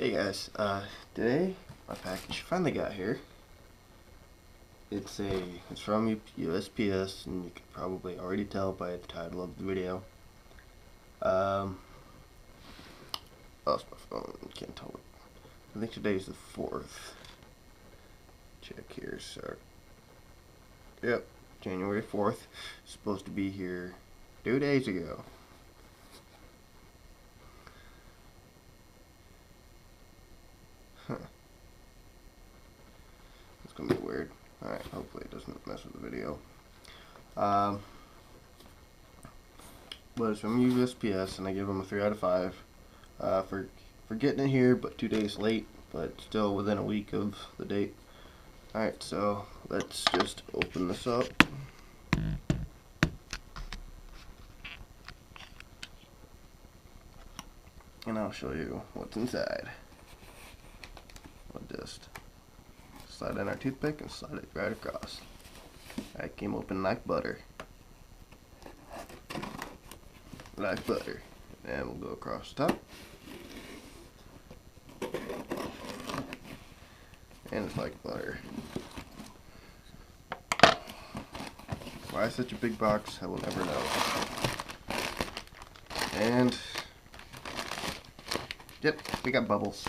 Hey guys, today my package finally got here. It's from USPS, and you can probably already tell by the title of the video. Lost my phone, can't tell it. I think today's the 4th. Check here, sir. Yep, January 4th. Supposed to be here 2 days ago. Huh. It's gonna be weird. Alright, hopefully it doesn't mess with the video. But it's from USPS, and I give them a 3 out of 5 for getting it here, but 2 days late, but still within a week of the date. Alright, so let's just open this up. And I'll show you what's inside. We'll just slide in our toothpick and slide it right across. That came open like butter. Like butter. And we'll go across the top. And it's like butter. Why such a big box? I will never know. And yep, we got bubbles.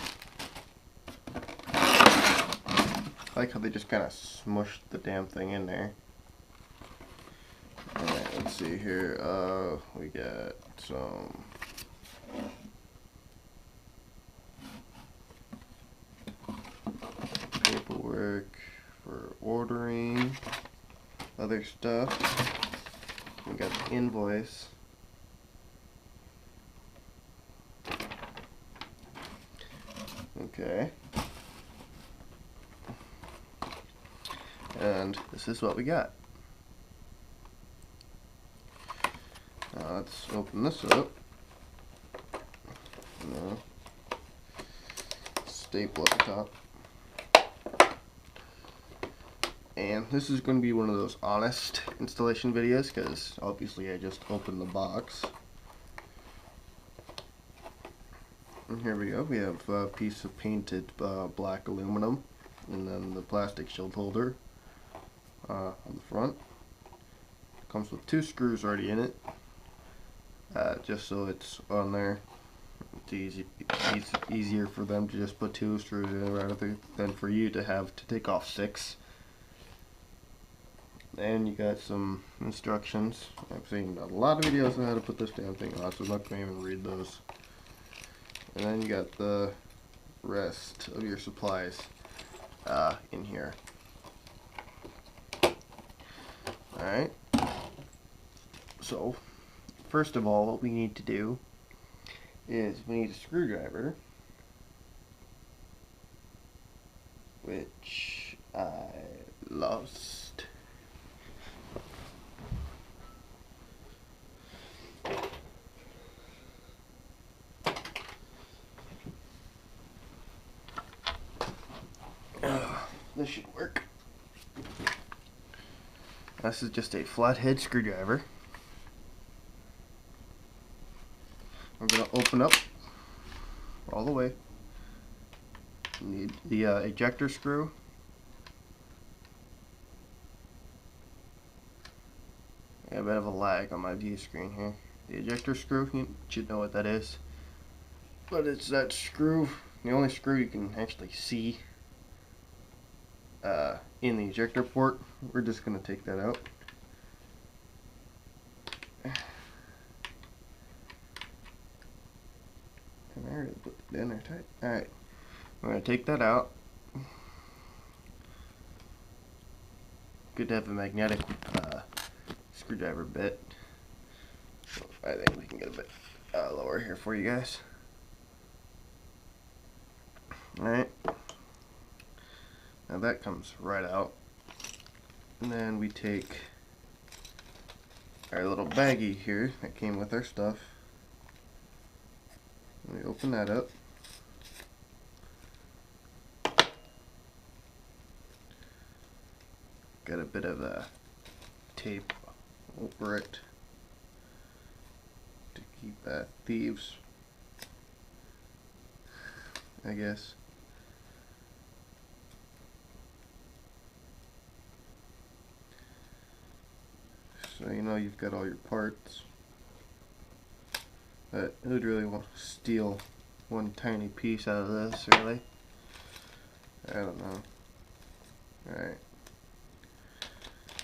I like how they just kind of smushed the damn thing in there. Alright, let's see here. We got some paperwork for ordering other stuff. We got the invoice. Okay. And this is what we got. Now let's open this up. Staple at the top. And this is going to be one of those honest installation videos, because obviously I just opened the box. And here we go. We have a piece of painted black aluminum, and then the plastic shield holder on the front. Comes with 2 screws already in it, just so it's on there. It's easier for them to just put 2 screws in rather than for you to have to take off 6. And you got some instructions. I've seen a lot of videos on how to put this damn thing on, so I'm not going to even read those. And then you got the rest of your supplies in here. Alright. So, first of all, what we need to do is we need a screwdriver, which I lost. This should work. This is just a flathead screwdriver. I'm going to open up all the way. You need the ejector screw. I got a bit of a lag on my view screen here. The ejector screw, you should know what that is. But it's that screw, the only screw you can actually see in the ejector port. We're just going to take that out. And I already put it in there tight. Alright, we're going to take that out. Good to have a magnetic screwdriver bit. So I think we can get a bit lower here for you guys. Alright. Now that comes right out. And then we take our little baggie here that came with our stuff. And we open that up. Got a bit of tape over it to keep thieves I guess. So you know you've got all your parts. But who'd really want to steal one tiny piece out of this, really? I don't know. Alright.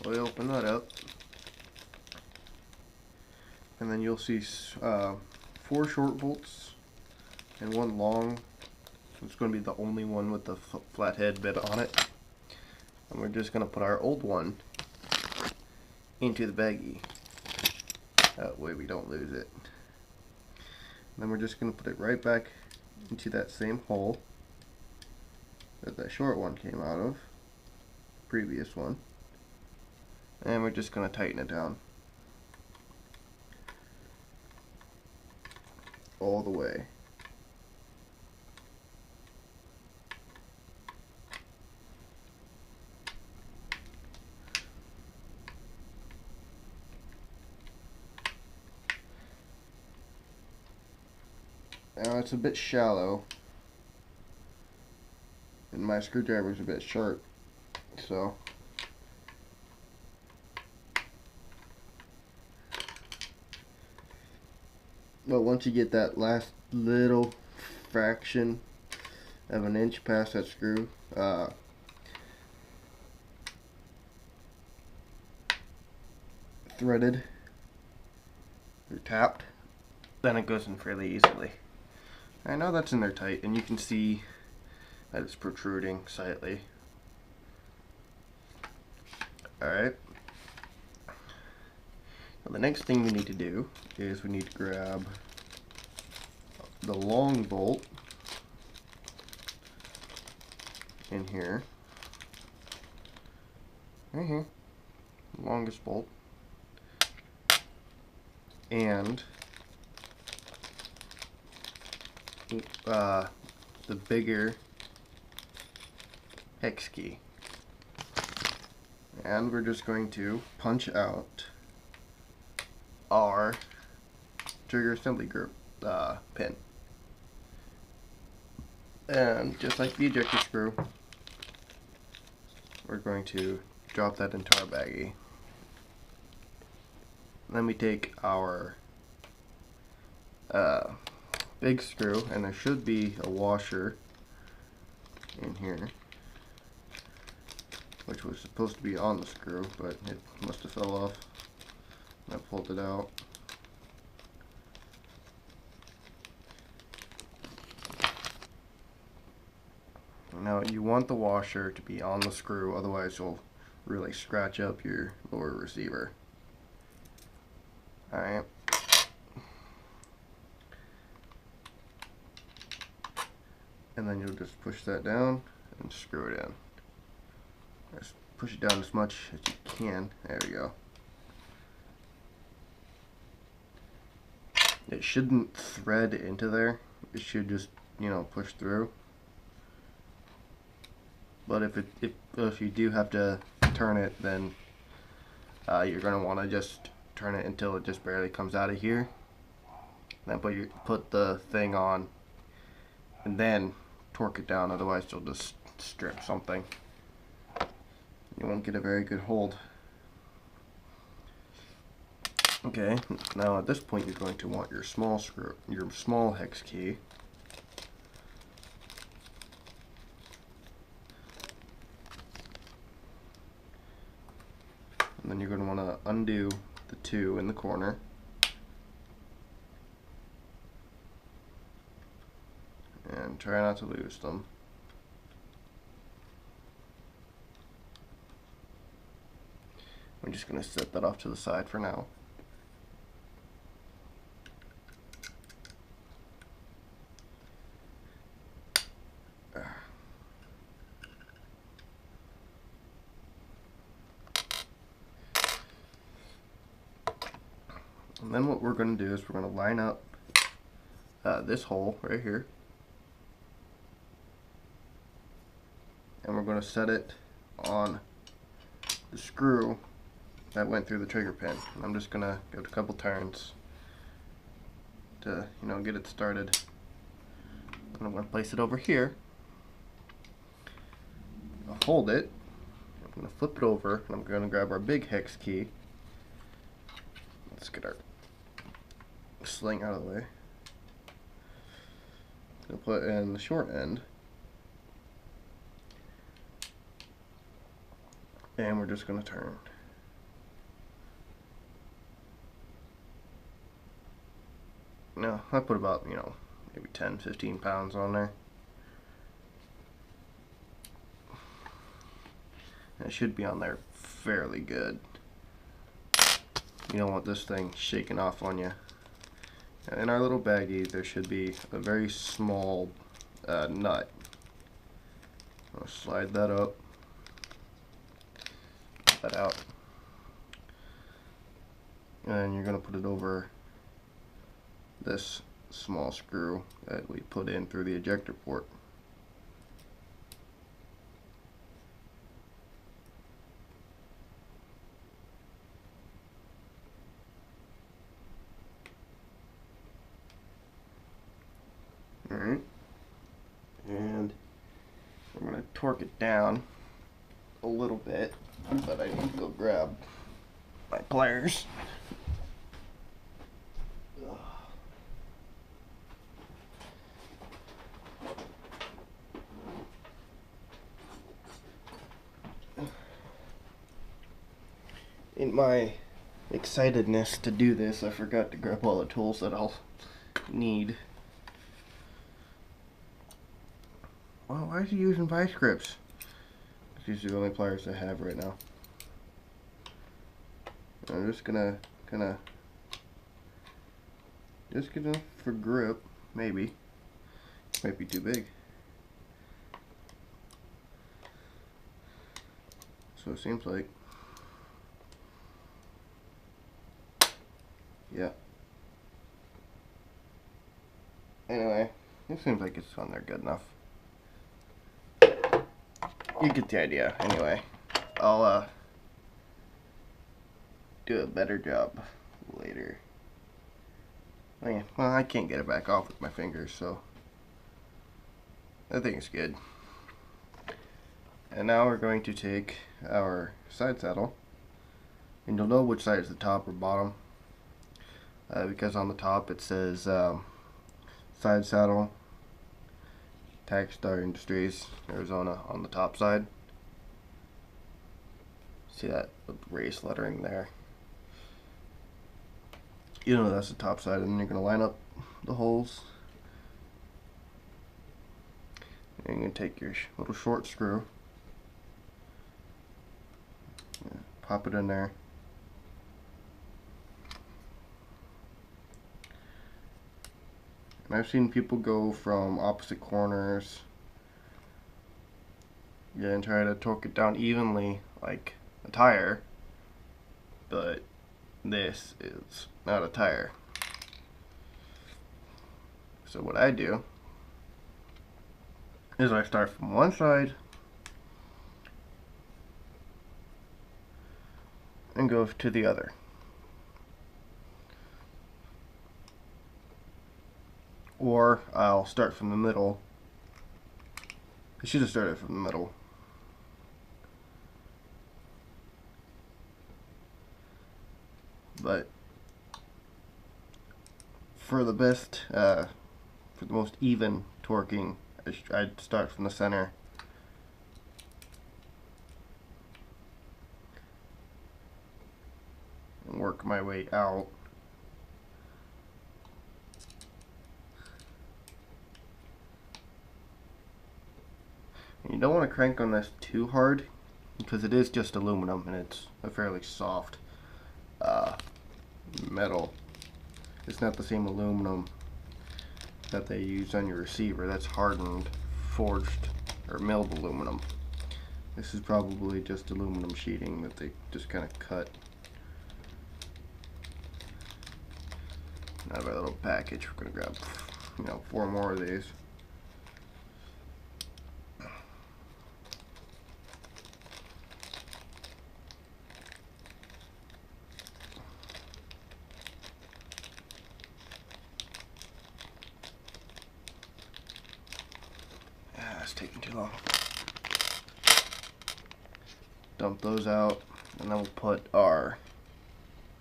We'll open that up. And then you'll see 4 short bolts and 1 long. It's going to be the only one with the flathead bit on it. And we're just going to put our old one into the baggie. That way we don't lose it. And then we're just going to put it right back into that same hole that that short one came out of, previous one. And we're just going to tighten it down all the way. Now it's a bit shallow, and my screwdriver's a bit sharp, so but once you get that last little fraction of an inch past that screw, threaded or tapped, then it goes in fairly easily. I know that's in there tight, and you can see that it's protruding slightly. Alright. The next thing we need to do is we need to grab the long bolt in here. Right here. Longest bolt. And the bigger hex key. And we're just going to punch out our trigger assembly group pin. And just like the ejector screw, we're going to drop that into our baggie. Then we take our big screw, and there should be a washer in here, which was supposed to be on the screw, but it must have fell off. I pulled it out. Now you want the washer to be on the screw, otherwise you'll really scratch up your lower receiver. Alright. And then you'll just push that down and screw it in. Just push it down as much as you can. There we go. It shouldn't thread into there. It should just, you know, push through. But if you do have to turn it, then you're going to want to just turn it until it just barely comes out of here. Then put the thing on, and then torque it down. Otherwise, you'll just strip something. You won't get a very good hold. Okay, now at this point you're going to want your small screw, your small hex key. And then you're going to want to undo the 2 in the corner. And try not to lose them. I'm just going to set that off to the side for now. And then what we're going to do is we're going to line up this hole right here, and we're going to set it on the screw that went through the trigger pin. And I'm just going to give it a couple turns to, you know, get it started. And I'm going to place it over here. I'll hold it. I'm going to flip it over, and I'm going to grab our big hex key. Let's get our sling out of the way. I'll put it in the short end. And we're just going to turn. No, I put about, maybe 10, 15 pounds on there. And it should be on there fairly good. You don't want this thing shaking off on you. In our little baggie, there should be a very small nut. I'll slide that up. Put that out. And then you're going to put it over this small screw that we put in through the ejector port. Alright, and I'm going to torque it down a little bit, but I need to go grab my pliers. In my excitedness to do this, I forgot to grab all the tools that I'll need. Well, why is he using vice grips? These are the only pliers I have right now. I'm just gonna just get enough for grip, maybe. Might be too big. So it seems like. Yeah. Anyway, it seems like it's on there good enough. You get the idea. Anyway, I'll do a better job later. Oh, yeah. Well, I can't get it back off with my fingers, so I think it's good. And now we're going to take our side saddle, and you'll know which side is the top or bottom, because on the top it says side saddle, TacStar Industries, Arizona on the top side. See that race lettering there? You know that's the top side, and then you're going to line up the holes. And you're going to take your little short screw, pop it in there. And I've seen people go from opposite corners, and try to torque it down evenly like a tire, but this is not a tire. So what I do is I start from one side and go to the other. Or I'll start from the middle. I should have started from the middle. But for the best, for the most even torquing, I'd start from the center. And work my way out. And you don't want to crank on this too hard, because it is just aluminum and it's a fairly soft metal. It's not the same aluminum that they use on your receiver. That's hardened, forged, or milled aluminum. This is probably just aluminum sheeting that they just kind of cut. Out of our little package, we're gonna grab, 4 more of these. Oh. Dump those out, and then we'll put our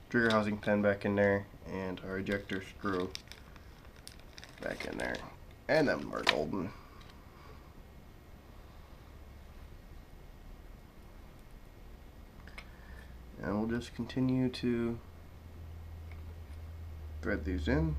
trigger housing pin back in there and our ejector screw back in there, and then we're golden. And we'll just continue to thread these in.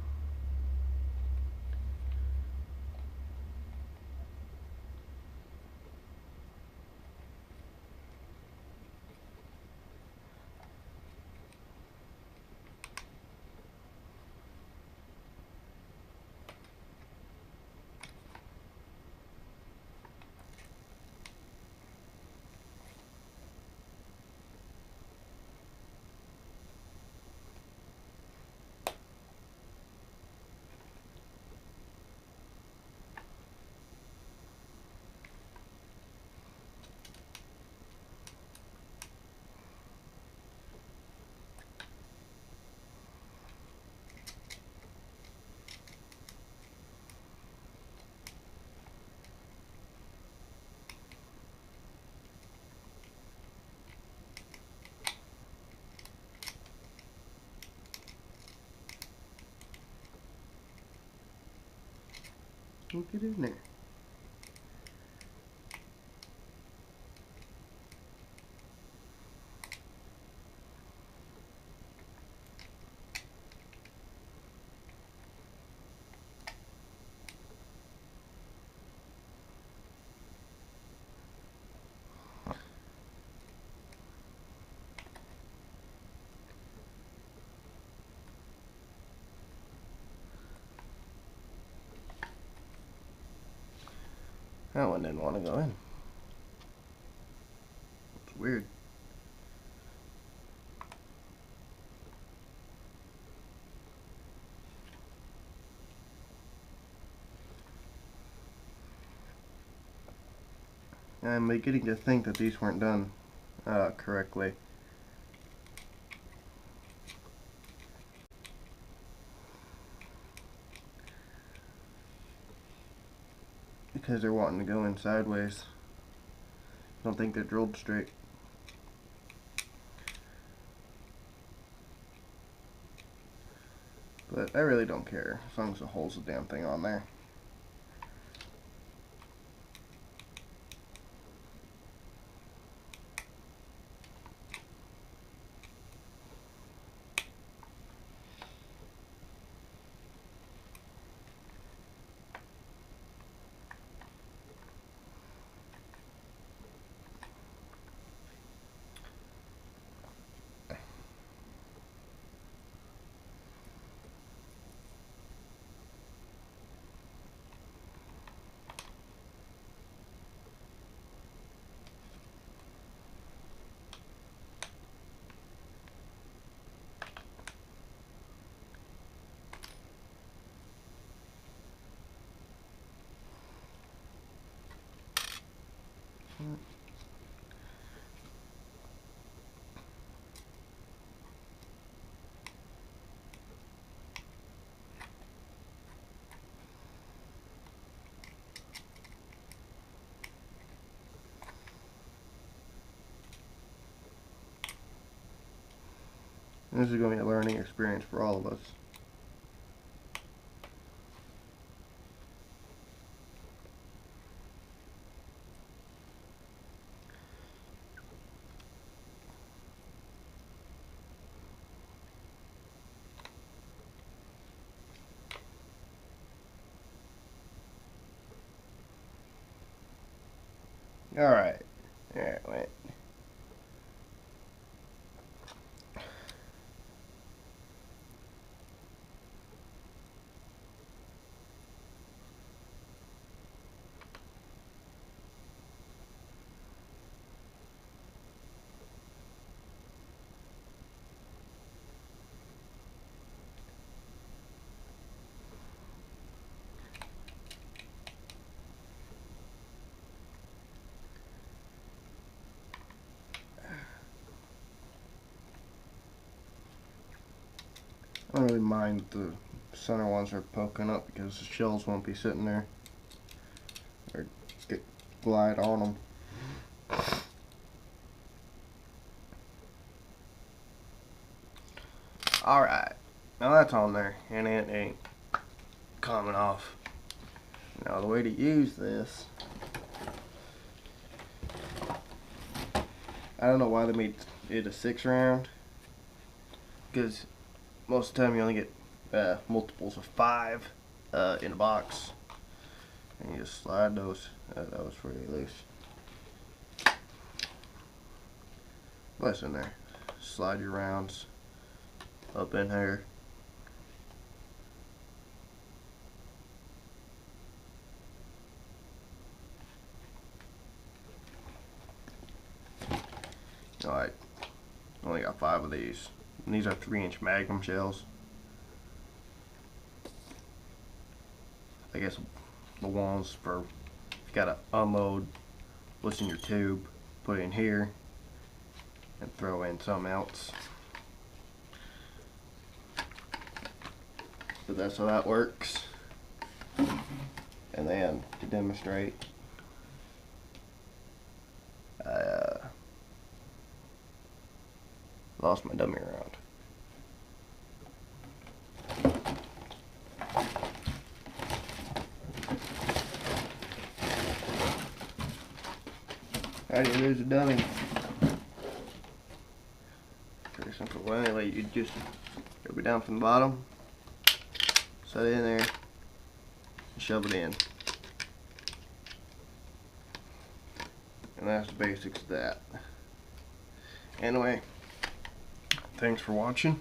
We'll get in there. That one didn't want to go in. It's weird. I'm beginning to think that these weren't done correctly. Because they're wanting to go in sideways. I don't think they're drilled straight. But I really don't care, as long as it holds the damn thing on there. This is going to be a learning experience for all of us. Alright. Alright, wait. I don't really mind the center ones are poking up because the shells won't be sitting there or glide on them. Alright, now that's on there and it ain't coming off. Now the way to use this, I don't know why they made it a 6 round, because most of the time you only get multiples of 5 in a box, and you just slide those. That was pretty loose. What's in there? Slide your rounds up in here. Alright, only got 5 of these. And these are 3-inch Magnum shells. I guess the ones for if you gotta unload what's in your tube, put it in here and throw in something else. But that's how that works. And then to demonstrate, I lost my dummy round. How do you lose a dummy? Pretty simple. Well, anyway, you just rub it down from the bottom, set it in there, and shove it in. And that's the basics of that. Anyway, thanks for watching.